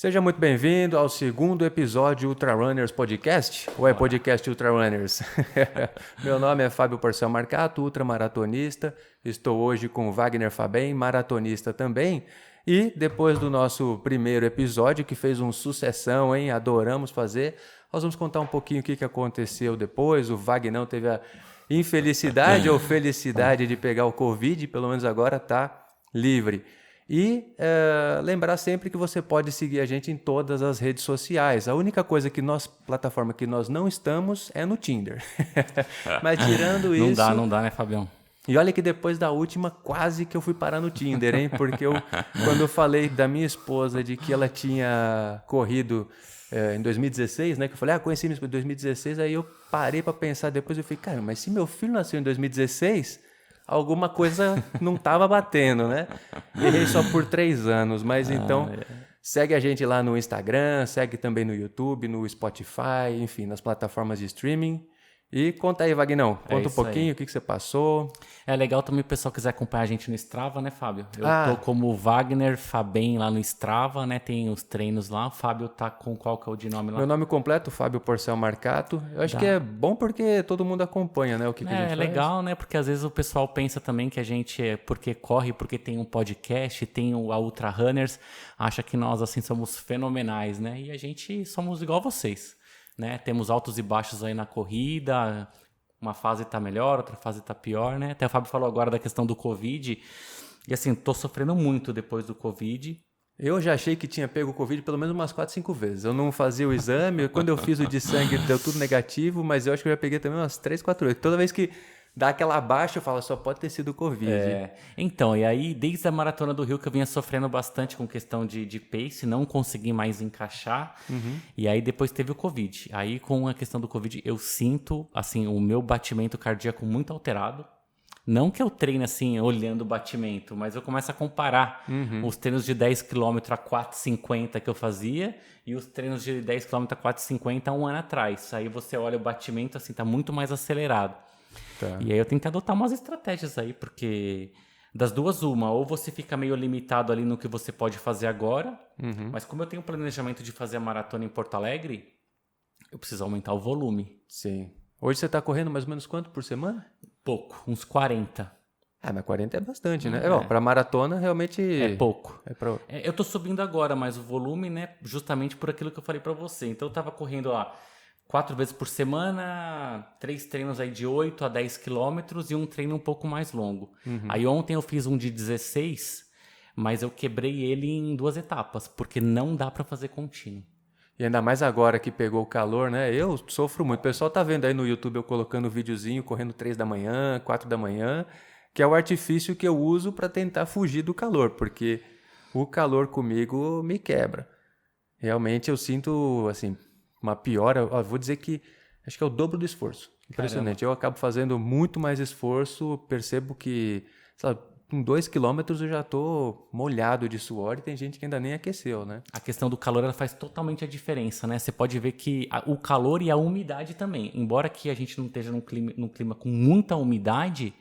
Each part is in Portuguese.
Seja muito bem-vindo ao segundo episódio Ultra Runners Podcast, ou é Podcast Ultra Runners? Meu nome é Fábio Porcel Marcato, ultramaratonista. Estou hoje com o Wagner Fabem, maratonista também. E depois do nosso primeiro episódio, que fez um sucessão, hein? Adoramos fazer. Nós vamos contar um pouquinho o que aconteceu depois. O Wagner teve a infelicidade ou felicidade de pegar o Covid, pelo menos agora está livre. E lembrar sempre que você pode seguir a gente em todas as redes sociais. A única coisa plataforma que nós não estamos é no Tinder. Mas tirando isso... Não dá, né, Fabião? E olha que depois da última, quase que eu fui parar no Tinder, hein? Porque quando eu falei da minha esposa de que ela tinha corrido em 2016, né? Que eu falei, conheci minha esposa em 2016, aí eu parei para pensar depois, eu falei, cara, mas se meu filho nasceu em 2016... alguma coisa não estava batendo, né? Errei só por 3 anos, mas segue a gente lá no Instagram, segue também no YouTube, no Spotify, enfim, nas plataformas de streaming. E conta aí, Vagnão, conta um pouquinho o que você passou. É legal também o pessoal quiser acompanhar a gente no Strava, né, Fábio? Eu tô como Wagner Fabem lá no Strava, né? Tem os treinos lá. O Fábio tá com qual que é o de nome lá? Meu nome completo, Fábio Porcel Marcato. Eu acho que é bom porque todo mundo acompanha, né, o que a gente faz. É legal, né? Porque às vezes o pessoal pensa também que a gente porque corre, porque tem um podcast, tem a Ultra Runners, acha que nós assim somos fenomenais, né? E a gente somos igual vocês. Né? Temos altos e baixos aí na corrida, uma fase tá melhor, outra fase tá pior, né? Até o Fábio falou agora da questão do Covid, e assim, tô sofrendo muito depois do Covid. Eu já achei que tinha pego o Covid pelo menos umas 4, 5 vezes. Eu não fazia o exame, quando eu fiz o de sangue deu tudo negativo, mas eu acho que eu já peguei também umas 3, 4 vezes. Toda vez que dá aquela baixa, eu falo, só pode ter sido o Covid. Então, e aí desde a Maratona do Rio que eu vinha sofrendo bastante com questão de pace, não consegui mais encaixar, e aí depois teve o Covid. Aí com a questão do Covid eu sinto, assim, o meu batimento cardíaco muito alterado. Não que eu treine assim, olhando o batimento, mas eu começo a comparar os treinos de 10 km a 4,50 que eu fazia e os treinos de 10 km a 4,50 um ano atrás. Aí você olha o batimento, assim, tá muito mais acelerado. Tá. E aí eu tenho que adotar umas estratégias aí, porque das duas uma, ou você fica meio limitado ali no que você pode fazer agora, mas como eu tenho um planejamento de fazer a maratona em Porto Alegre, eu preciso aumentar o volume. Sim. Hoje você está correndo mais ou menos quanto por semana? Pouco, uns 40. Mas 40 é bastante, né? Para maratona, realmente... É pouco. Eu tô subindo agora, mas o volume, né, justamente por aquilo que eu falei para você. Então eu tava correndo lá 4 vezes por semana, 3 treinos aí de 8 a 10 quilômetros e um treino um pouco mais longo. Aí ontem eu fiz um de 16, mas eu quebrei ele em 2 etapas, porque não dá para fazer contínuo. E ainda mais agora que pegou o calor, né? Eu sofro muito. O pessoal tá vendo aí no YouTube eu colocando videozinho, correndo 3 da manhã, 4 da manhã, que é o artifício que eu uso para tentar fugir do calor, porque o calor comigo me quebra. Realmente eu sinto, assim, uma piora. Vou dizer que acho que é o dobro do esforço. Impressionante. Caramba. Eu acabo fazendo muito mais esforço, percebo que, sabe, com 2 quilômetros eu já tô molhado de suor e tem gente que ainda nem aqueceu, né? A questão do calor ela faz totalmente a diferença, né? Você pode ver que o calor e a umidade também. Embora que a gente não esteja num clima com muita umidade,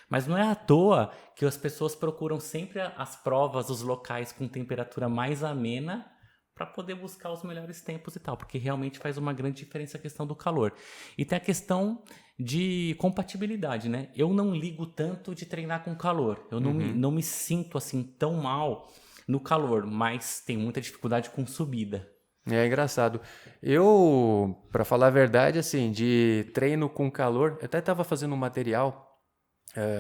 mas não é à toa que as pessoas procuram sempre as provas, os locais com temperatura mais amena para poder buscar os melhores tempos e tal, porque realmente faz uma grande diferença a questão do calor. E tem a questão de compatibilidade, né? Eu não ligo tanto de treinar com calor. Eu não me sinto assim tão mal no calor, mas tenho muita dificuldade com subida. É engraçado. Eu, para falar a verdade, assim, de treino com calor, eu até estava fazendo um material.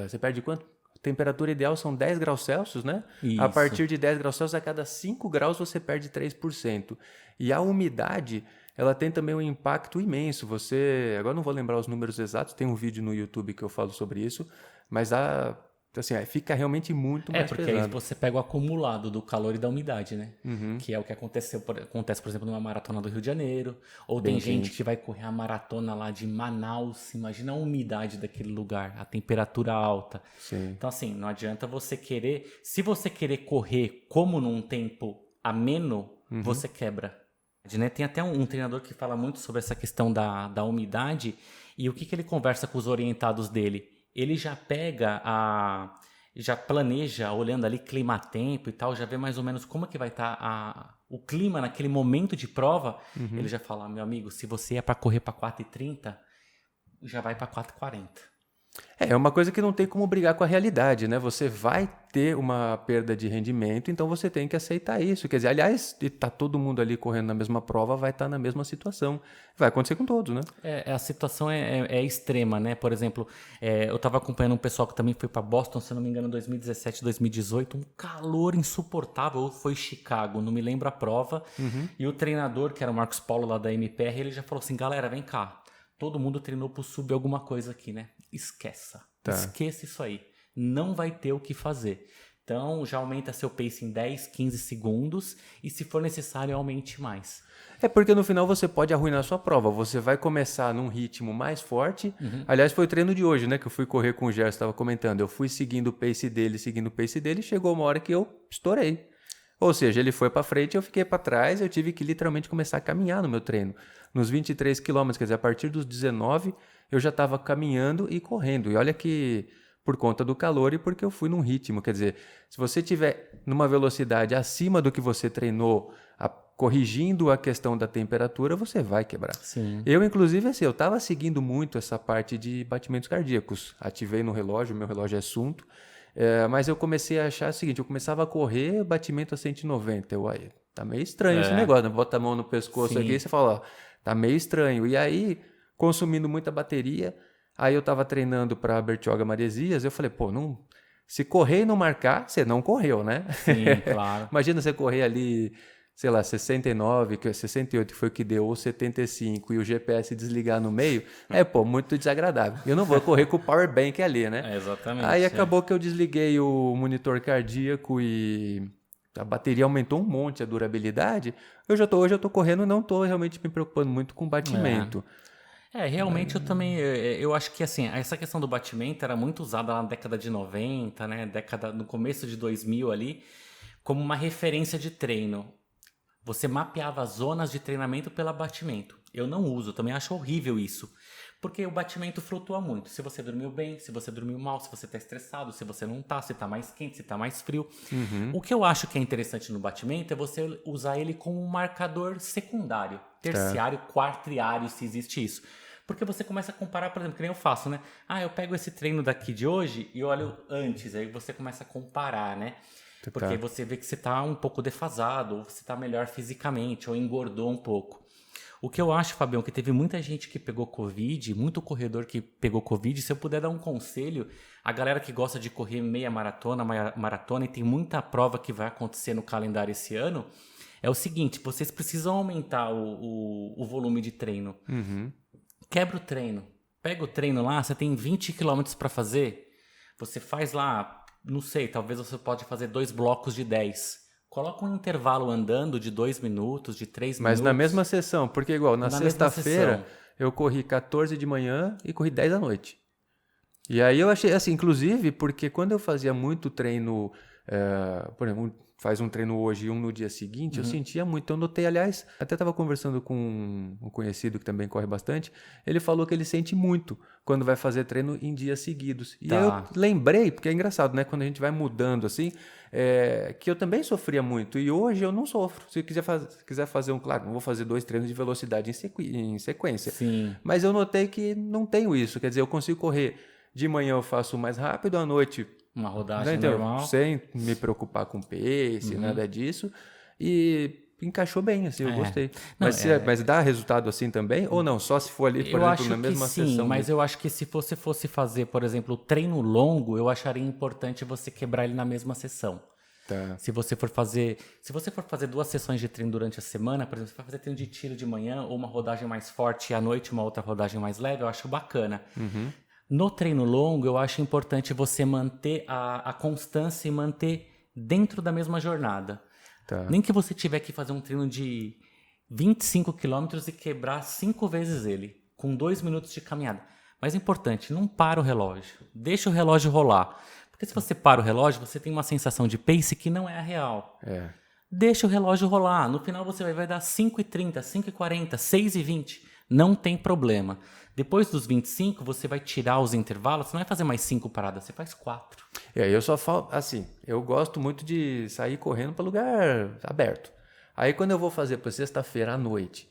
Você perde quanto? Temperatura ideal são 10 graus Celsius, né? Isso. A partir de 10 graus Celsius, a cada 5 graus você perde 3%. E a umidade, ela tem também um impacto imenso. Agora não vou lembrar os números exatos, tem um vídeo no YouTube que eu falo sobre isso, mas assim, fica realmente muito mais pesado. Porque aí você pega o acumulado do calor e da umidade, né? Que é o que acontece, por exemplo, numa maratona do Rio de Janeiro. Ou tem gente que vai correr a maratona lá de Manaus. Imagina a umidade daquele lugar, a temperatura alta. Sim. Então, assim, não adianta você querer... Se você querer correr como num tempo ameno, você quebra. Né? Tem até um treinador que fala muito sobre essa questão da umidade. E o que ele conversa com os orientados dele? Ele já pega já planeja, olhando ali clima-tempo e tal, já vê mais ou menos como é que vai estar o clima naquele momento de prova, ele já fala, meu amigo, se você é para correr para 4:30, já vai para 4:40. É uma coisa que não tem como brigar com a realidade, né? Você vai ter uma perda de rendimento, então você tem que aceitar isso. Quer dizer, aliás, tá todo mundo ali correndo na mesma prova, vai estar na mesma situação. Vai acontecer com todos, né? A situação é extrema, né? Por exemplo, eu estava acompanhando um pessoal que também foi para Boston, se eu não me engano, em 2017, 2018, um calor insuportável, ou foi Chicago, não me lembro a prova. E o treinador, que era o Marcos Paulo lá da MPR, ele já falou assim, galera, vem cá. Todo mundo treinou por subir alguma coisa aqui, né? Esqueça isso aí. Não vai ter o que fazer. Então, já aumenta seu pace em 10, 15 segundos e, se for necessário, aumente mais. É porque no final você pode arruinar a sua prova. Você vai começar num ritmo mais forte. Aliás, foi o treino de hoje, né? Que eu fui correr com o Gerson, estava comentando. Eu fui seguindo o pace dele, chegou uma hora que eu estourei. Ou seja, ele foi para frente, eu fiquei para trás, eu tive que literalmente começar a caminhar no meu treino. Nos 23 quilômetros, quer dizer, a partir dos 19, eu já estava caminhando e correndo. E olha que por conta do calor e porque eu fui num ritmo. Quer dizer, se você estiver numa velocidade acima do que você treinou, corrigindo a questão da temperatura, você vai quebrar. Sim. Eu, inclusive, assim, eu estava seguindo muito essa parte de batimentos cardíacos. Ativei no relógio, meu relógio é Sunto. Mas eu comecei a achar o seguinte, eu começava a correr, batimento a 190. Aí, tá meio estranho esse negócio, né? Bota a mão no pescoço aqui e você fala, ó, tá meio estranho. E aí, consumindo muita bateria, aí eu tava treinando para Bertioga Maresias, eu falei, pô, não, se correr e não marcar, você não correu, né? Sim, claro. Imagina você correr ali, sei lá, 69, 68 que foi o que deu, ou 75, e o GPS desligar no meio, muito desagradável. Eu não vou correr com o power bank ali, né? Exatamente. Aí acabou que eu desliguei o monitor cardíaco e a bateria aumentou um monte, a durabilidade. Hoje eu tô correndo e não tô realmente me preocupando muito com batimento. Realmente eu também, eu acho que assim, essa questão do batimento era muito usada lá na década de 90, né, no começo de 2000 ali, como uma referência de treino. Você mapeava zonas de treinamento pelo batimento. Eu não uso, também acho horrível isso. Porque o batimento flutua muito. Se você dormiu bem, se você dormiu mal, se você está estressado, se você não está, se está mais quente, se está mais frio. O que eu acho que é interessante no batimento é você usar ele como um marcador secundário, terciário, quartriário, se existe isso. Porque você começa a comparar, por exemplo, que nem eu faço, né? Eu pego esse treino daqui de hoje e olho antes, aí você começa a comparar, né? Porque você vê que você está um pouco defasado, ou você está melhor fisicamente, ou engordou um pouco. O que eu acho, Fabião, que teve muita gente que pegou Covid, muito corredor que pegou Covid. Se eu puder dar um conselho, a galera que gosta de correr meia maratona, e tem muita prova que vai acontecer no calendário esse ano, é o seguinte, vocês precisam aumentar o volume de treino. Quebra o treino. Pega o treino lá, você tem 20 quilômetros para fazer, você faz lá, não sei, talvez você pode fazer 2 blocos de 10. Coloca um intervalo andando de 2 minutos, de 3 minutos. Mas na mesma sessão, porque igual na sexta-feira eu corri 14 de manhã e corri 10 da noite. E aí eu achei assim, inclusive, porque quando eu fazia muito treino, por exemplo, faz um treino hoje e um no dia seguinte, eu sentia muito. Eu notei, aliás, até estava conversando com um conhecido que também corre bastante, ele falou que ele sente muito quando vai fazer treino em dias seguidos. E aí eu lembrei, porque é engraçado, né? Quando a gente vai mudando assim, que eu também sofria muito. E hoje eu não sofro. Se eu quiser fazer claro, não vou fazer 2 treinos de velocidade em sequência. Sim. Mas eu notei que não tenho isso. Quer dizer, eu consigo correr de manhã, eu faço mais rápido, à noite uma rodagem normal. Sem me preocupar com pace, nada disso. E encaixou bem, assim, eu gostei. Mas dá resultado assim também? Ou não? Só se for ali, por exemplo, na mesma sessão? Sim, mas eu acho que se você fosse fazer, por exemplo, treino longo, eu acharia importante você quebrar ele na mesma sessão. Se você for fazer 2 sessões de treino durante a semana, por exemplo, você vai fazer treino de tiro de manhã, ou uma rodagem mais forte e à noite uma outra rodagem mais leve, eu acho bacana. No treino longo, eu acho importante você manter a constância e manter dentro da mesma jornada. Nem que você tiver que fazer um treino de 25 quilômetros e quebrar 5 vezes ele, com 2 minutos de caminhada. Mas é importante, não para o relógio. Deixa o relógio rolar. Porque se você para o relógio, você tem uma sensação de pace que não é a real. Deixa o relógio rolar. No final você vai dar 5h30, 5h40, 6h20. Não tem problema. Depois dos 25, você vai tirar os intervalos, você não vai fazer mais 5 paradas, você faz 4. Eu só falo, assim, eu gosto muito de sair correndo para lugar aberto. Aí quando eu vou fazer para sexta-feira à noite,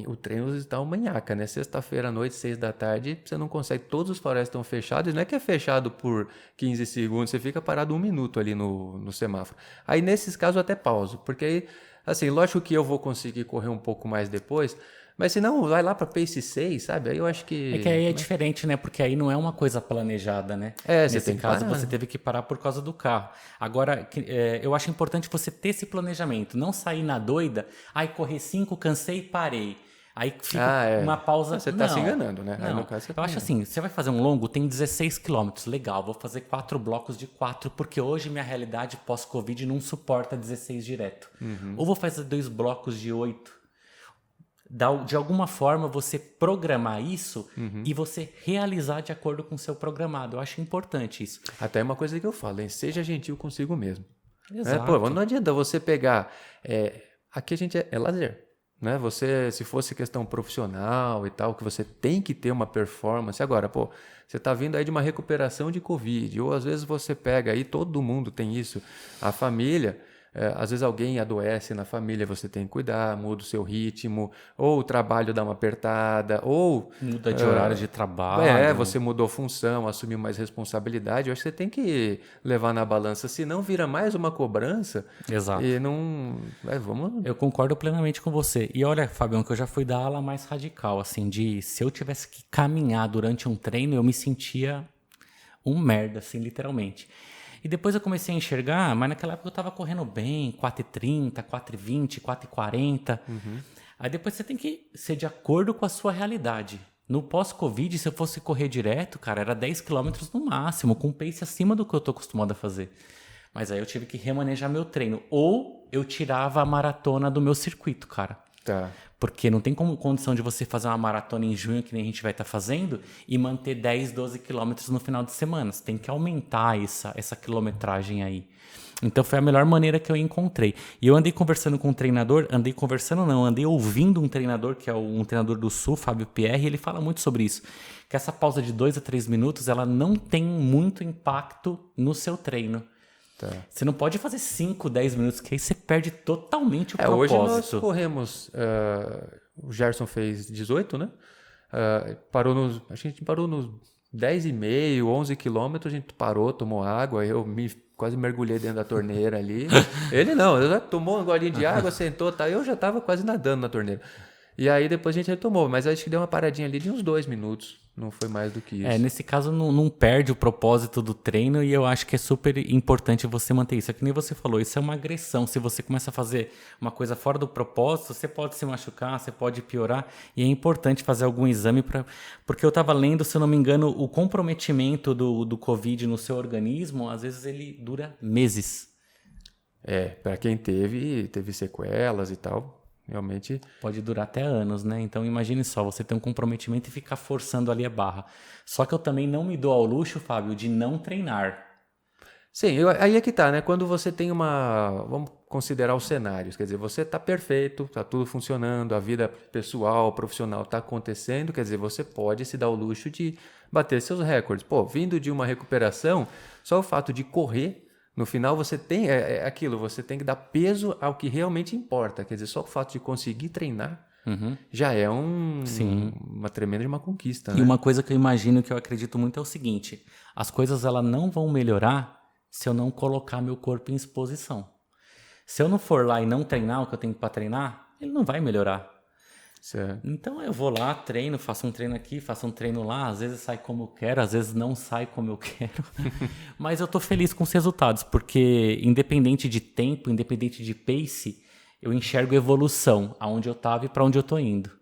o treino está uma manhaca, né? Sexta-feira à noite, 6 da tarde, você não consegue, todos os faróis estão fechados, não é que é fechado por 15 segundos, você fica parado 1 minuto ali no semáforo. Aí nesses casos eu até pauso, porque aí, assim, lógico que eu vou conseguir correr um pouco mais depois, mas se não, vai lá para pace 6, sabe? Aí eu acho que... É que aí é diferente, né? Porque aí não é uma coisa planejada, né? Você Nesse tem que caso, parar, você né? teve que parar por causa do carro. Agora, eu acho importante você ter esse planejamento. Não sair na doida, corri 5, cansei e parei. Aí fica uma pausa... Você tá se enganando, né? Aí, Não, no caso, você eu acho assim, você vai fazer um longo, tem 16 quilômetros. Legal, vou fazer 4 blocos de 4, porque hoje minha realidade pós-Covid não suporta 16 direto. Ou vou fazer 2 blocos de 8. De alguma forma você programar isso e você realizar de acordo com o seu programado. Eu acho importante isso. Até uma coisa que eu falo, hein? Seja gentil consigo mesmo. Exato. Não adianta você pegar... aqui a gente é lazer, né? Você, se fosse questão profissional e tal, que você tem que ter uma performance. Agora, você tá vindo aí de uma recuperação de Covid, ou às vezes você pega aí, todo mundo tem isso, a família... às vezes alguém adoece na família, você tem que cuidar, muda o seu ritmo, ou o trabalho dá uma apertada, ou... Muda de horário de trabalho. Você mudou função, assumiu mais responsabilidade. Eu acho que você tem que levar na balança, senão vira mais uma cobrança. Exato. E não... vamos... Eu concordo plenamente com você. E olha, Fabião, que eu já fui da ala mais radical, assim, se eu tivesse que caminhar durante um treino, eu me sentia um merda, assim, literalmente. E depois eu comecei a enxergar, mas naquela época eu tava correndo bem, 4h30, 4h20, 4h40. Aí depois você tem que ser de acordo com a sua realidade. No pós-Covid, se eu fosse correr direto, cara, era 10 km no máximo, com um pace acima do que eu tô acostumado a fazer. Mas aí eu tive que remanejar meu treino. Ou eu tirava a maratona do meu circuito, cara. Tá. Porque não tem condição de você fazer uma maratona em junho, que nem a gente vai estar fazendo, e manter 10, 12 quilômetros no final de semana. Você tem que aumentar essa quilometragem aí. Então foi a melhor maneira que eu encontrei. E eu andei conversando com um treinador, andei ouvindo um treinador, que é um treinador do Sul, Fábio Pierre, e ele fala muito sobre isso. Que essa pausa de 2 a 3 minutos, ela não tem muito impacto no seu treino. Tá. Você não pode fazer 5, 10 minutos, que aí você perde totalmente o propósito. Hoje nós corremos... o Gerson fez 18, né? A gente parou nos 10,5, 11 quilômetros, a gente parou, tomou água, quase mergulhei dentro da torneira ali. Ele não, ele já tomou um golinho de água, sentou, tá? Eu já estava quase nadando na torneira. E aí depois a gente retomou, mas acho que deu uma paradinha ali de uns 2 minutos. Não foi mais do que isso. Nesse caso não perde o propósito do treino e eu acho que é super importante você manter isso. É que nem você falou, isso é uma agressão. Se você começa a fazer uma coisa fora do propósito, você pode se machucar, você pode piorar. E é importante fazer algum exame porque eu estava lendo, se eu não me engano, o comprometimento do Covid no seu organismo, às vezes ele dura meses. Para quem teve sequelas e tal... Realmente... Pode durar até anos, né? Então imagine só, você ter um comprometimento e ficar forçando ali a barra. Só que eu também não me dou ao luxo, Fábio, de não treinar. Sim, aí é que tá, né? Quando você tem vamos considerar os cenários. Quer dizer, você tá perfeito, tá tudo funcionando, a vida pessoal, profissional tá acontecendo. Quer dizer, você pode se dar o luxo de bater seus recordes. Vindo de uma recuperação, só o fato de correr... No final, você tem aquilo, você tem que dar peso ao que realmente importa. Quer dizer, só o fato de conseguir treinar já é uma tremenda de uma conquista. E uma coisa que eu imagino, que eu acredito muito, é o seguinte: as coisas elas não vão melhorar se eu não colocar meu corpo em exposição. Se eu não for lá e não treinar o que eu tenho para treinar, ele não vai melhorar. Certo. Então eu vou lá, treino, faço um treino aqui, faço um treino lá, às vezes sai como eu quero, às vezes não sai como eu quero, mas eu tô feliz com os resultados, porque independente de tempo, independente de pace, eu enxergo evolução, aonde eu tava e para onde eu tô indo.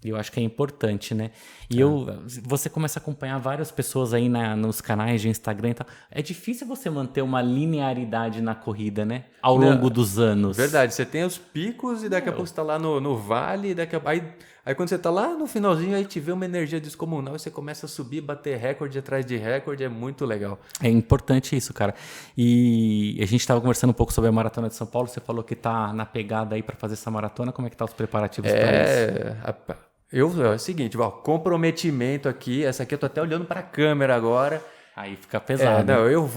E eu acho que é importante, né? E você começa a acompanhar várias pessoas aí nos canais de Instagram e tal. É difícil você manter uma linearidade na corrida, né? Ao longo dos anos. Verdade, você tem os picos e daqui a pouco você tá lá no vale, aí quando você tá lá no finalzinho, aí te vê uma energia descomunal e você começa a subir, bater recorde atrás de recorde, é muito legal. É importante isso, cara. E a gente tava conversando um pouco sobre a Maratona de São Paulo, você falou que tá na pegada aí para fazer essa maratona, como é que tá os preparativos para isso? É o seguinte, comprometimento aqui, essa aqui eu tô até olhando para a câmera agora. Aí fica pesado. Eu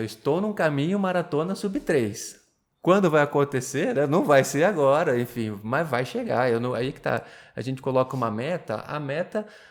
estou num caminho maratona sub 3. Quando vai acontecer, né? Não vai ser agora, enfim, mas vai chegar. Aí que tá. A gente coloca uma meta,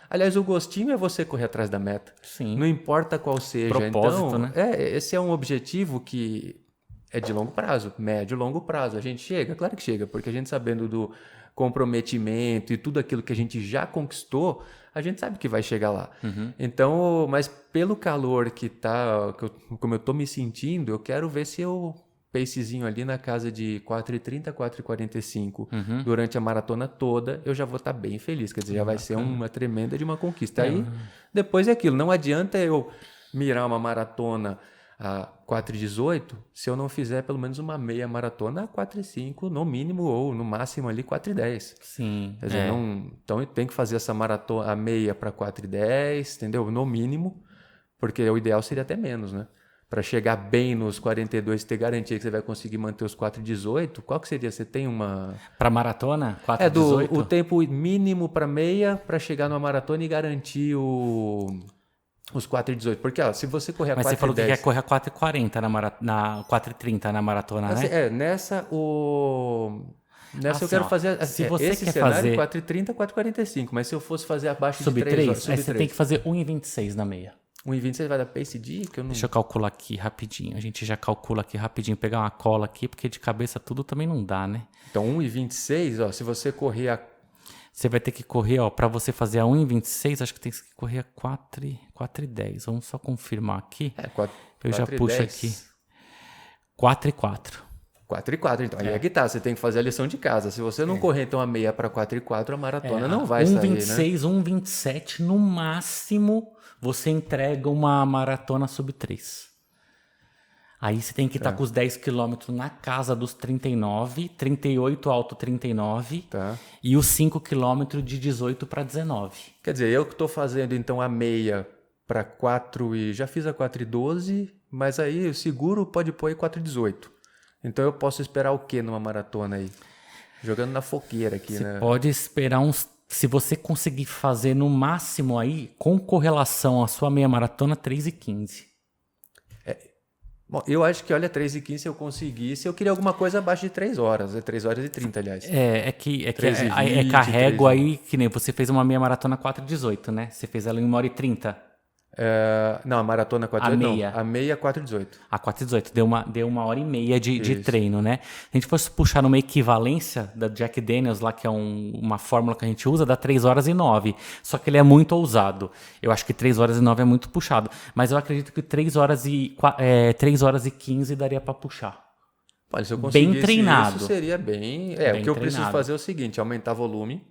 aliás, o gostinho é você correr atrás da meta. Sim. Não importa qual seja. Propósito, Então, né? Esse é um objetivo que é de longo prazo, médio e longo prazo. A gente chega, claro que chega, porque a gente sabendo do comprometimento e tudo aquilo que a gente já conquistou, a gente sabe que vai chegar lá. Então, mas pelo calor que tá, como eu tô me sentindo, eu quero ver se eu pacezinho ali na casa de 4h30, 4h45 durante a maratona toda, eu já vou estar bem feliz. Quer dizer, já vai ser uma tremenda de uma conquista. Aí, depois é aquilo. Não adianta eu mirar uma maratona a 4h18 se eu não fizer pelo menos uma meia maratona a 4h05, no mínimo, ou no máximo ali 4h10. Sim. Quer dizer, então eu tenho que fazer essa maratona, a meia para 4h10, entendeu? No mínimo, porque o ideal seria até menos, né? Para chegar bem nos 42 e ter garantia que você vai conseguir manter os 4h18, qual que seria? Você tem uma... Para maratona, 4h18? O tempo mínimo para meia para chegar numa maratona e garantir os 4h18. Porque se você correr a 4h10... Mas você falou que quer correr a 4h40 na 4h30 na maratona, né? Nessa Assim, eu quero fazer se você esse quer cenário fazer 4h30, 4h45. Mas se eu fosse fazer abaixo sub de 3 horas... Aí você tem que fazer 1h26 na meia. 1h26 vai dar pace de... Que eu não... Deixa eu calcular aqui rapidinho. A gente já calcula aqui rapidinho. Pegar uma cola aqui, porque de cabeça tudo também não dá, né? Então 1h26, se você correr a... Você vai ter que correr, para você fazer a 1h26, acho que tem que correr a 4h10. Vamos só confirmar aqui. 4, eu já puxo aqui. 4h04. 4h04, então. Aí é que tá, você tem que fazer a lição de casa. Se você não correr então a meia para 4h04, a maratona não vai sair, né? 1h26, 1h27, no máximo, você entrega uma maratona sub 3. Aí você tem que estar com os 10 km na casa dos 39, 38 alto 39 e os 5 km de 18 para 19. Quer dizer, eu que estou fazendo então a meia para 4 e já fiz a 4h12, mas aí o seguro pode pôr aí 4h18. Então eu posso esperar o que numa maratona aí? Jogando na fogueira aqui, você né? Pode esperar se você conseguir fazer no máximo aí, com correlação à sua meia maratona, 3h15. Bom, eu acho que, olha, 3h15 se eu conseguisse, eu queria alguma coisa abaixo de 3 horas. 3h30, aliás. Carrego aí, que nem você fez uma meia maratona 4h18, né? Você fez ela em 1h30. Não, a maratona 4h18 não. A meia 4h18. A 4h18. Deu uma hora e meia de treino, né? Se a gente fosse puxar numa equivalência da Jack Daniels lá, que é uma fórmula que a gente usa, dá 3h09. Só que ele é muito ousado. Eu acho que 3h09 é muito puxado. Mas eu acredito que 3h15 daria para puxar. Olha, se eu conseguisse bem treinado. Isso seria bem... o que eu preciso fazer é o seguinte, aumentar volume.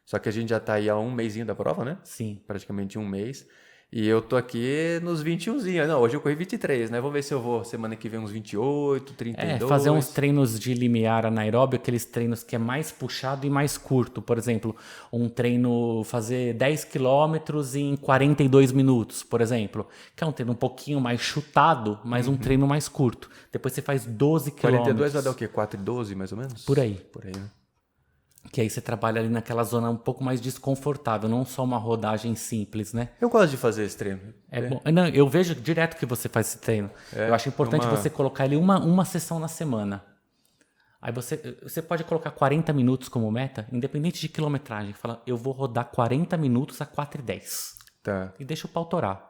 Só que a gente já está aí há um mêsinho da prova, né? Sim. Praticamente um mês. E eu tô aqui nos 21zinhos. Não, hoje eu corri 23, né? Vamos ver se eu vou semana que vem uns 28, 32. Fazer uns treinos de limiar anaeróbio, aqueles treinos que é mais puxado e mais curto. Por exemplo, um treino fazer 10 quilômetros em 42 minutos, por exemplo. Que é um treino um pouquinho mais chutado, mas um treino mais curto. Depois você faz 12 quilômetros. 42 vai dar o quê? 4,12 mais ou menos? Por aí. Por aí, né? Que aí você trabalha ali naquela zona um pouco mais desconfortável, não só uma rodagem simples, né? Eu gosto de fazer esse treino. Bom. Não, eu vejo direto que você faz esse treino. Eu acho importante você colocar ali uma sessão na semana. Aí você pode colocar 40 minutos como meta, independente de quilometragem. Fala, eu vou rodar 40 minutos a 4h10. Tá. E deixa o pau torar.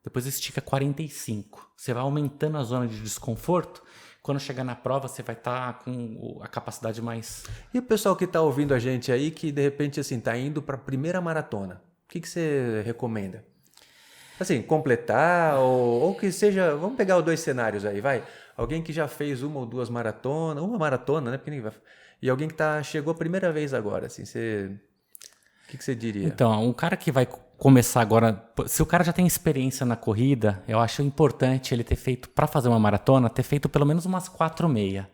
Depois estica 45. Você vai aumentando a zona de desconforto. Quando chegar na prova, você vai estar com a capacidade mais... E o pessoal que está ouvindo a gente aí, que de repente assim está indo para a primeira maratona, o que você recomenda? Assim, completar ou que seja... Vamos pegar os dois cenários aí, vai. Alguém que já fez uma ou duas maratonas, uma maratona, né? Porque ninguém vai... E alguém que chegou a primeira vez agora, assim, o que você diria? Então, um cara que vai começar agora, se o cara já tem experiência na corrida, eu acho importante ele ter feito, para fazer uma maratona, ter feito pelo menos umas 4h30.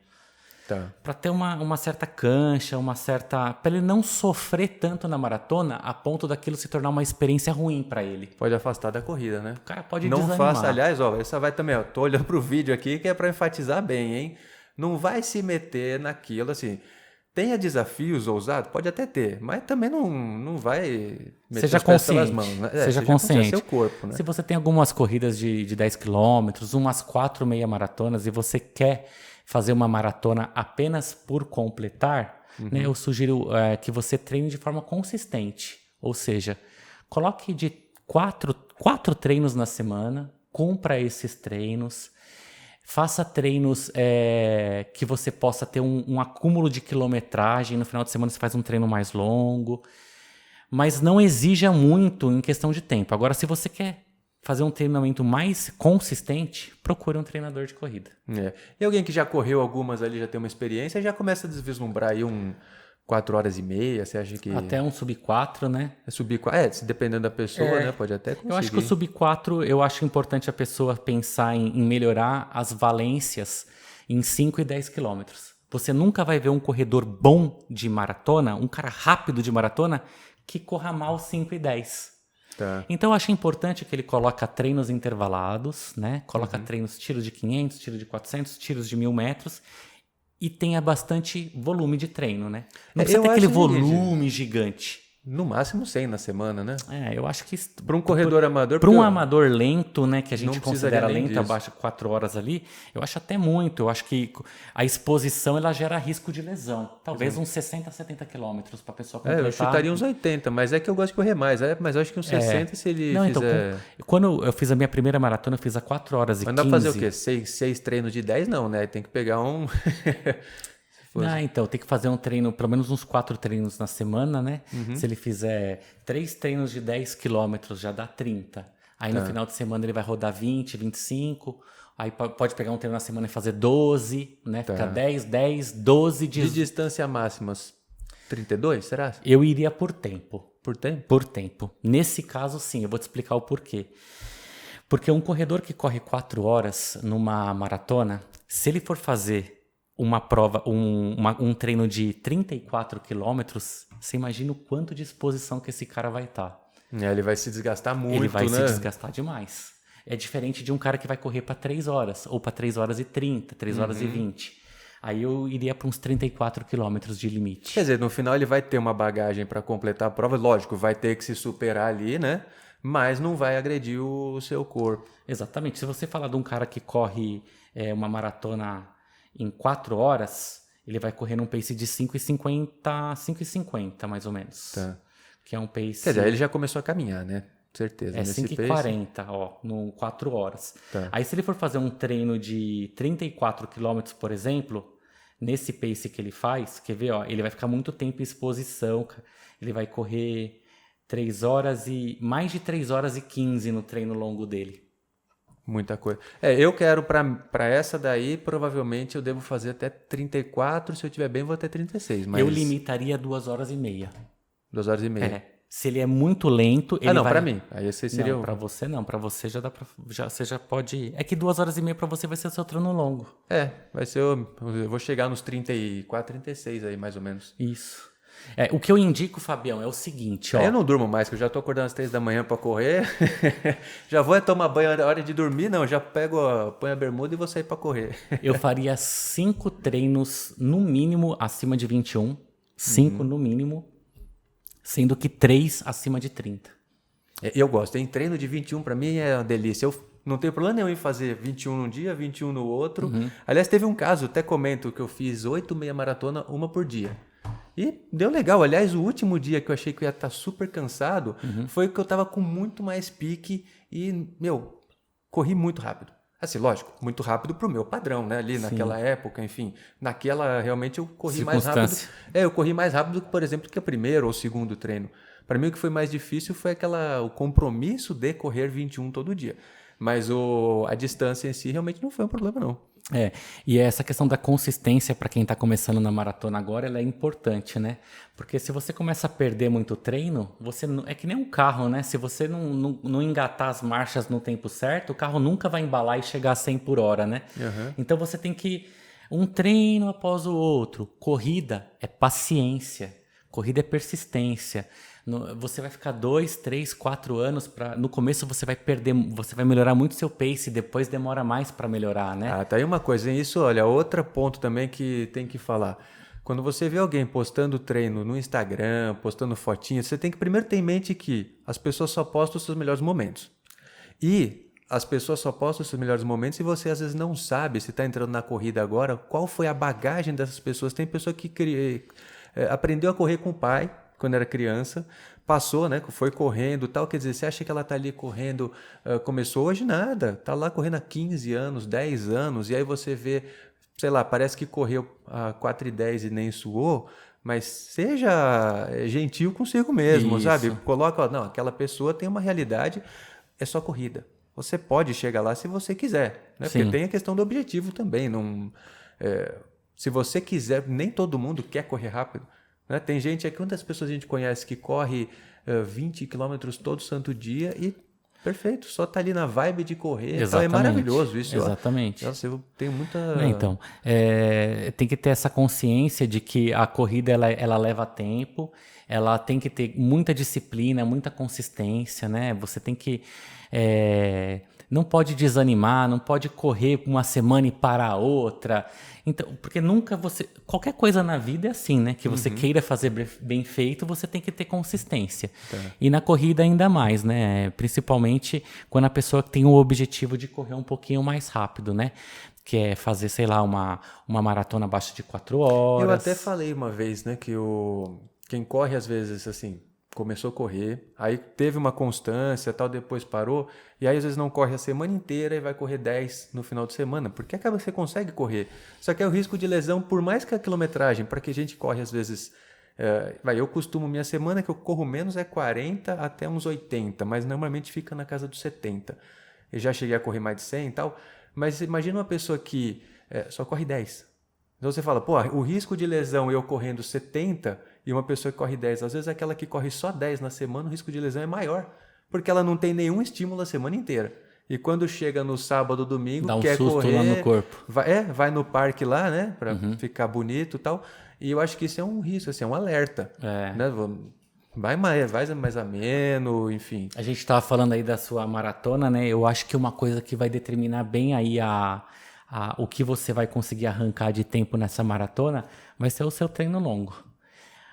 Tá. Para ter uma certa cancha, para ele não sofrer tanto na maratona a ponto daquilo se tornar uma experiência ruim para ele. Pode afastar da corrida, né? O cara pode não desanimar. Faça, aliás, essa vai também, tô olhando pro vídeo aqui que é para enfatizar bem, hein? Não vai se meter naquilo assim. Tenha desafios ousados, pode até ter, mas também não vai meter Seja os pés pelas consciente. mãos, né? Seja consciente. Seu corpo, né? Se você tem algumas corridas de 10 quilômetros, umas 4 meia maratonas e você quer fazer uma maratona apenas por completar, né, eu sugiro que você treine de forma consistente. Ou seja, coloque de 4 treinos na semana, cumpra esses treinos. Faça treinos que você possa ter um acúmulo de quilometragem. No final de semana você faz um treino mais longo. Mas não exija muito em questão de tempo. Agora, se você quer fazer um treinamento mais consistente, procure um treinador de corrida. E alguém que já correu algumas ali, já tem uma experiência, já começa a desvislumbrar aí 4 horas e meia, você acha que... Até um sub 4, né? Subir, dependendo da pessoa, né? Pode até conseguir. Eu acho que o sub 4, eu acho importante a pessoa pensar em melhorar as valências em 5 e 10 quilômetros. Você nunca vai ver um corredor bom de maratona, um cara rápido de maratona, que corra mal 5 e 10. Tá. Então eu acho importante que ele coloque treinos intervalados, né? Coloca treinos, tiro de 500, tiro de 400, tiros de 1000 metros... E tenha bastante volume de treino, né? Não precisa ter aquele volume gigante. No máximo 100 na semana, né? Eu acho que... Para um corredor amador... Para um amador lento, né? Que a gente não considera lento, disso. abaixo de 4 horas ali, eu acho até muito. Eu acho que a exposição, ela gera risco de lesão. Talvez uns 60, 70 quilômetros para a pessoa completar. Eu chutaria uns 80, mas é que eu gosto de correr mais. Mas eu acho que uns 60 se ele não, fizer... Então, quando eu fiz a minha primeira maratona, eu fiz a 4 horas e 15. Mas dá pra fazer o quê? 6 treinos de 10? Não, né? Tem que pegar um... Então, tem que fazer um treino, pelo menos uns 4 treinos na semana, né? Se ele fizer 3 treinos de 10 quilômetros, já dá 30. Aí no final de semana ele vai rodar 20, 25. Aí pode pegar um treino na semana e fazer 12, né? Fica 10, 10, 12... De distância máximas, 32, será? Eu iria por tempo. Por tempo? Por tempo. Nesse caso, sim, eu vou te explicar o porquê. Porque um corredor que corre 4 horas numa maratona, se ele for fazer uma prova, um treino de 34 quilômetros, você imagina o quanto de exposição que esse cara vai estar. Ele vai se desgastar muito, Ele vai né? se desgastar demais. É diferente de um cara que vai correr para 3 horas, ou para 3 horas e 30, 3 horas e 20. Aí eu iria para uns 34 quilômetros de limite. Quer dizer, no final ele vai ter uma bagagem para completar a prova. Lógico, vai ter que se superar ali, né? Mas não vai agredir o seu corpo. Exatamente. Se você falar de um cara que corre uma maratona em 4 horas, ele vai correr num pace de 5,50 mais ou menos. Tá. Que é um pace... Quer dizer, ele já começou a caminhar, né? Certeza. 5,40, no 4 horas. Tá. Aí se ele for fazer um treino de 34 quilômetros, por exemplo, nesse pace que ele faz, quer ver, ele vai ficar muito tempo em exposição, ele vai correr mais de 3 horas e 15 no treino longo dele. Muita coisa. Eu quero para essa daí, provavelmente eu devo fazer até 34, se eu tiver bem vou até 36. Mas... Eu limitaria 2 horas e meia. 2 horas e meia. Se ele é muito lento, ele vai... para mim. Aí esse seria Não, para você não. Para você já dá pra... você já pode... É que 2 horas e meia para você vai ser o seu treino longo. Vai ser... Eu vou chegar nos 34, 36 aí, mais ou menos. Isso. O que eu indico, Fabião, é o seguinte, Eu não durmo mais, que eu já tô acordando às 3 da manhã para correr. Já vou tomar banho na hora de dormir, não. Já ponho a bermuda e vou sair para correr. Eu faria 5 treinos, no mínimo, acima de 21. 5 no mínimo. Sendo que 3 acima de 30. Eu gosto, hein? Treino de 21 para mim é uma delícia. Eu não tenho problema nenhum em fazer 21 num dia, 21 no outro. Aliás, teve um caso, até comento, que eu fiz 8 meia maratona, uma por dia. E deu legal. Aliás, o último dia que eu achei que eu ia estar super cansado foi que eu tava com muito mais pique e, corri muito rápido. Assim, lógico, muito rápido pro meu padrão, né? Ali naquela época, enfim. Naquela, realmente, eu corri mais rápido. Eu corri mais rápido, por exemplo, que o primeiro ou o segundo treino. Para mim, o que foi mais difícil foi o compromisso de correr 21 todo dia. Mas a distância em si realmente não foi um problema, não. E essa questão da consistência para quem está começando na maratona agora, ela é importante, né? Porque se você começa a perder muito treino, é que nem um carro, né? Se você não engatar as marchas no tempo certo, o carro nunca vai embalar e chegar a 100 por hora, né? Então você tem que... Um treino após o outro. Corrida é paciência. Corrida é persistência. Você vai ficar 2, 3, 4 anos no começo você vai melhorar muito seu pace, depois demora mais para melhorar, né? Tá aí uma coisa, hein? Isso, olha, outro ponto também que tem que falar. quando você vê alguém postando treino no Instagram, postando fotinhas, você tem que primeiro ter em mente que as pessoas só postam os seus melhores momentos. E as pessoas só postam os seus melhores momentos e você às vezes não sabe, se está entrando na corrida agora, qual foi a bagagem dessas pessoas. Tem pessoa que aprendeu a correr com o pai quando era criança, passou, né, foi correndo e tal, quer dizer, você acha que ela está ali correndo, começou hoje nada, está lá correndo há 15 anos, 10 anos, e aí você vê, sei lá, parece que correu a 4:10 e nem suou, mas seja gentil consigo mesmo, Isso. sabe? Coloca, ó, não, aquela pessoa tem uma realidade, é só corrida. Você pode chegar lá se você quiser, né? Porque tem a questão do objetivo também. Não, se você quiser, nem todo mundo quer correr rápido. Né? Tem gente aqui, quantas pessoas a gente conhece que corre 20 quilômetros todo santo dia e perfeito, só tá ali na vibe de correr. Então é maravilhoso isso. Exatamente. Nossa, eu tenho muita... Então, tem que ter essa consciência de que a corrida ela leva tempo, ela tem que ter muita disciplina, muita consistência, né? Você tem que... não pode desanimar, não pode correr uma semana e parar outra. Então, porque nunca você... Qualquer coisa na vida é assim, né? Que você queira fazer bem feito, você tem que ter consistência. E na corrida ainda mais, né? Principalmente quando a pessoa tem o objetivo de correr um pouquinho mais rápido, né? Que é fazer, sei lá, uma maratona abaixo de 4 horas. Eu até falei uma vez, né? Que quem corre às vezes, assim... Começou a correr, aí teve uma constância, tal, depois parou, e aí às vezes não corre a semana inteira e vai correr 10 no final de semana, porque acaba que você consegue correr. Só que é o risco de lesão, por mais que a quilometragem, para que a gente corre às vezes... eu costumo, minha semana que eu corro menos é 40 até uns 80, mas normalmente fica na casa dos 70. Eu já cheguei a correr mais de 100 e tal, mas imagina uma pessoa que só corre 10. Então você fala, pô, o risco de lesão eu correndo 70 e uma pessoa que corre 10, às vezes aquela que corre só 10 na semana, o risco de lesão é maior, porque ela não tem nenhum estímulo a semana inteira. E quando chega no sábado, domingo, dá um quer susto correr, lá no corpo. Vai no parque lá, né, pra ficar bonito e tal. E eu acho que isso é um risco, assim, é um alerta. Né? Vai mais ameno, enfim. A gente estava falando aí da sua maratona, né? Eu acho que uma coisa que vai determinar bem aí o que você vai conseguir arrancar de tempo nessa maratona vai ser o seu treino longo.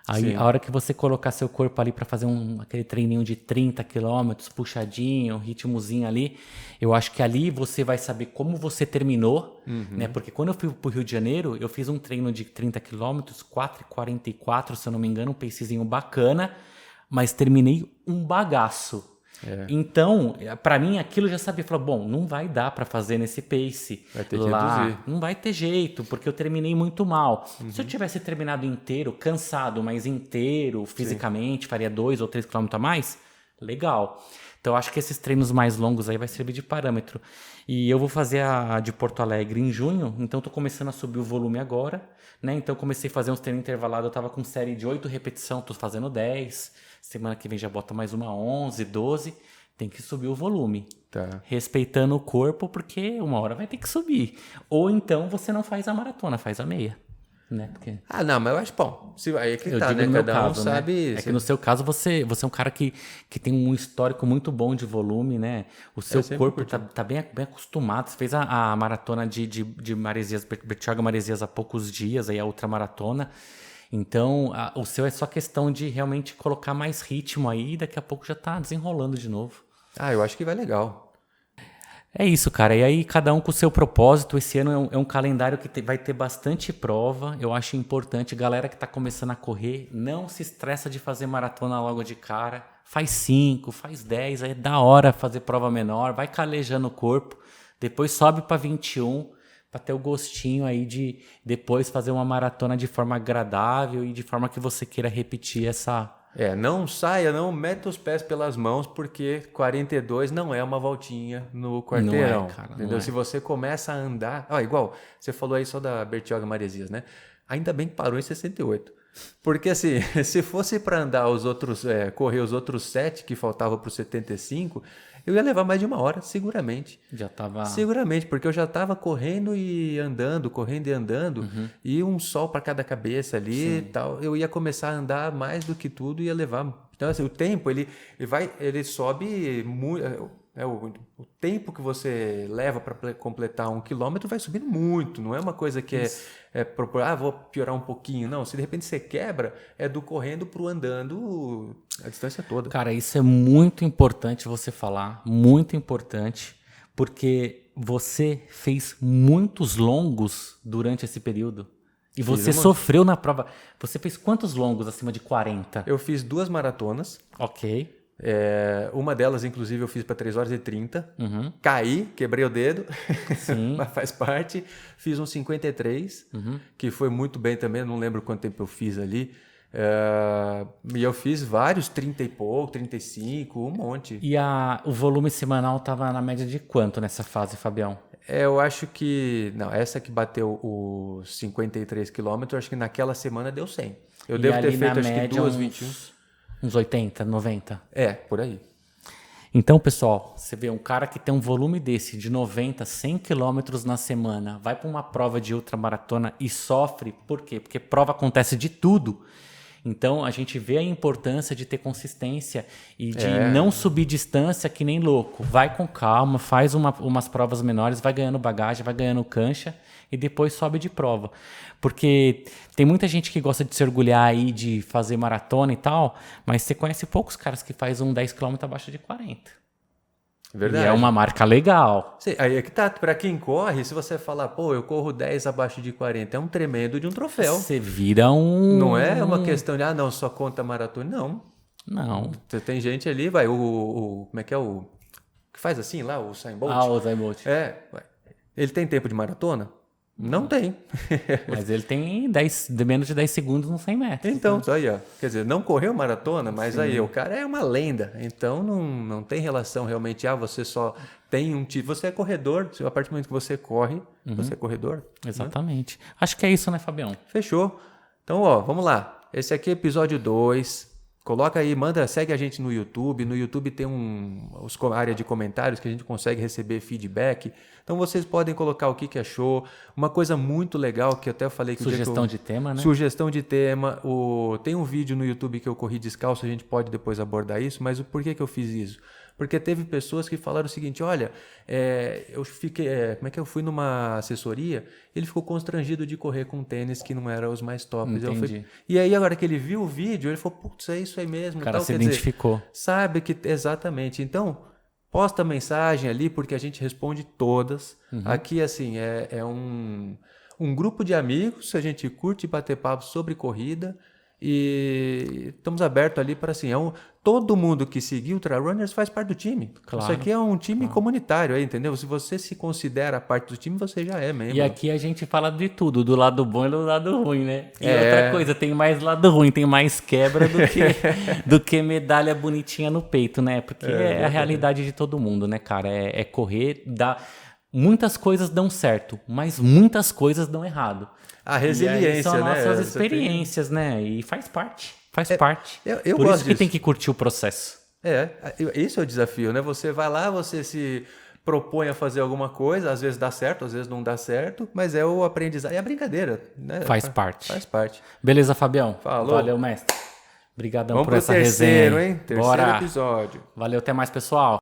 Aí, a hora que você colocar seu corpo ali para fazer aquele treininho de 30 quilômetros, puxadinho, ritmozinho ali, eu acho que ali você vai saber como você terminou, né? Porque quando eu fui pro Rio de Janeiro, eu fiz um treino de 30 quilômetros, 4:44, se eu não me engano, um pacezinho bacana, mas terminei um bagaço. Então, para mim, aquilo já sabia. Falei, bom, não vai dar para fazer nesse pace vai ter lá. Que reduzir. Não vai ter jeito, porque eu terminei muito mal. Se eu tivesse terminado inteiro, cansado, mas inteiro, fisicamente, faria 2 ou 3 quilômetros a mais, legal. Então, eu acho que esses treinos mais longos aí vai servir de parâmetro. E eu vou fazer a de Porto Alegre em junho, então estou começando a subir o volume agora, né? Então, comecei a fazer uns treinos intervalados, eu estava com série de 8 repetições, estou fazendo 10. Semana que vem já bota mais uma 11, 12. Tem que subir o volume. Respeitando o corpo, porque uma hora vai ter que subir. Ou então você não faz a maratona, faz a meia. Né? Porque... não, mas eu acho bom. Aí é que eu tá, digo né? No meu Cada caso, um sabe... É que no seu caso você é um cara que tem um histórico muito bom de volume, né? O seu corpo tá bem acostumado. Você fez a maratona de Maresias, Bertioga Maresias há poucos dias, aí a outra maratona. Então, o seu é só questão de realmente colocar mais ritmo aí e daqui a pouco já tá desenrolando de novo. Eu acho que vai legal. É isso, cara. E aí, cada um com o seu propósito. Esse ano é um calendário que vai ter bastante prova. Eu acho importante. Galera que tá começando a correr, não se estressa de fazer maratona logo de cara. Faz 5, faz 10. Aí é da hora fazer prova menor. Vai calejando o corpo. Depois sobe para 21. Para ter o gostinho aí de depois fazer uma maratona de forma agradável e de forma que você queira repetir essa... Não saia, não meta os pés pelas mãos, porque 42 não é uma voltinha no quarteirão. Não é, cara, entendeu? Se você começa a andar... igual, você falou aí só da Bertioga Maresias, né? Ainda bem que parou em 68. Porque assim, se fosse para andar os outros, correr os outros 7 que faltavam para os 75, eu ia levar mais de uma hora, seguramente. Já tava... Seguramente, porque eu já estava correndo e andando, e um sol para cada cabeça ali e tal. Eu ia começar a andar mais do que tudo e ia levar... Então, assim, o tempo, ele sobe muito... né? O tempo que você leva para completar 1 quilômetro vai subindo muito. Não é uma coisa que vou piorar um pouquinho. Não, se de repente você quebra, é do correndo pro andando a distância toda. Cara, isso é muito importante você falar, muito importante, porque você fez muitos longos durante esse período. E você sofreu na prova. Você fez quantos longos acima de 40? Eu fiz 2 maratonas. Ok. Uma delas, inclusive, eu fiz para 3 horas e 30. Uhum. Caí, quebrei o dedo, Sim. mas faz parte. Fiz um 53, que foi muito bem também. Não lembro quanto tempo eu fiz ali. E eu fiz vários 30 e pouco, 35, um monte. E o volume semanal estava na média de quanto nessa fase, Fabião? Eu acho que... Não, essa que bateu os 53 quilômetros, acho que naquela semana deu 100. Eu devo ter feito, acho que 2,21. Uns 80, 90. Por aí. Então, pessoal, você vê um cara que tem um volume desse, de 90, 100 quilômetros na semana, vai para uma prova de ultramaratona e sofre. Por quê? Porque prova acontece de tudo. Então, a gente vê a importância de ter consistência e de não subir distância que nem louco. Vai com calma, faz umas provas menores, vai ganhando bagagem, vai ganhando cancha e depois sobe de prova. Porque tem muita gente que gosta de se orgulhar aí de fazer maratona e tal, mas você conhece poucos caras que fazem 10 km abaixo de 40. Verdade. E é uma marca legal. Sim, aí é que tá, pra quem corre, se você falar, eu corro 10 abaixo de 40, é um tremendo de um troféu. Você vira um... Não é uma questão de, não, só conta maratona. Não. Você tem gente ali, como é que é o... que faz assim lá, o Usain Bolt? O Usain Bolt. Ele tem tempo de maratona? Não tem. Mas ele tem menos de 10 segundos nos 100 metros. Então, aí, ó. Quer dizer, não correu maratona, mas aí o cara é uma lenda. Então, não tem relação realmente. Você só tem um tipo. Você é corredor. A partir do momento que você corre, você é corredor. Exatamente. Né? Acho que é isso, né, Fabião? Fechou. Então, vamos lá. Esse aqui é episódio 2. Coloca aí, segue a gente no YouTube. No YouTube tem área de comentários que a gente consegue receber feedback. Então vocês podem colocar o que achou. Uma coisa muito legal que eu até falei que sugestão de tema, né? Sugestão de tema. Tem um vídeo no YouTube que eu corri descalço, a gente pode depois abordar isso, mas por que eu fiz isso? Porque teve pessoas que falaram o seguinte, olha, eu fiquei, eu fui numa assessoria, ele ficou constrangido de correr com tênis que não eram os mais tops. E aí, agora que ele viu o vídeo, ele falou, putz, é isso aí mesmo. O cara se identificou. Sabe que, exatamente. Então, posta mensagem ali, porque a gente responde todas. Aqui, assim, é um grupo de amigos, a gente curte bater papo sobre corrida. E estamos abertos ali para assim, todo mundo que seguir o Ultra Runners faz parte do time. Claro, isso aqui é um time comunitário, entendeu? Se você se considera parte do time, você já é membro. E aqui a gente fala de tudo, do lado bom e do lado ruim, né? E outra coisa, tem mais lado ruim, tem mais quebra do que medalha bonitinha no peito, né? Porque é a realidade de todo mundo, né, cara? É correr, muitas coisas dão certo, mas muitas coisas dão errado. A resiliência, são né? Nossas experiências, né? E faz parte. parte. Eu Por gosto isso que tem que curtir o processo. Esse é o desafio, né? Você vai lá, você se propõe a fazer alguma coisa, às vezes dá certo, às vezes não dá certo, mas é o aprendizado, é a brincadeira, né? Faz parte. Faz parte. Beleza, Fabião? Falou. Valeu, mestre. Obrigadão Vamos por essa terceiro, resenha. Hein? Terceiro episódio. Valeu, até mais, pessoal.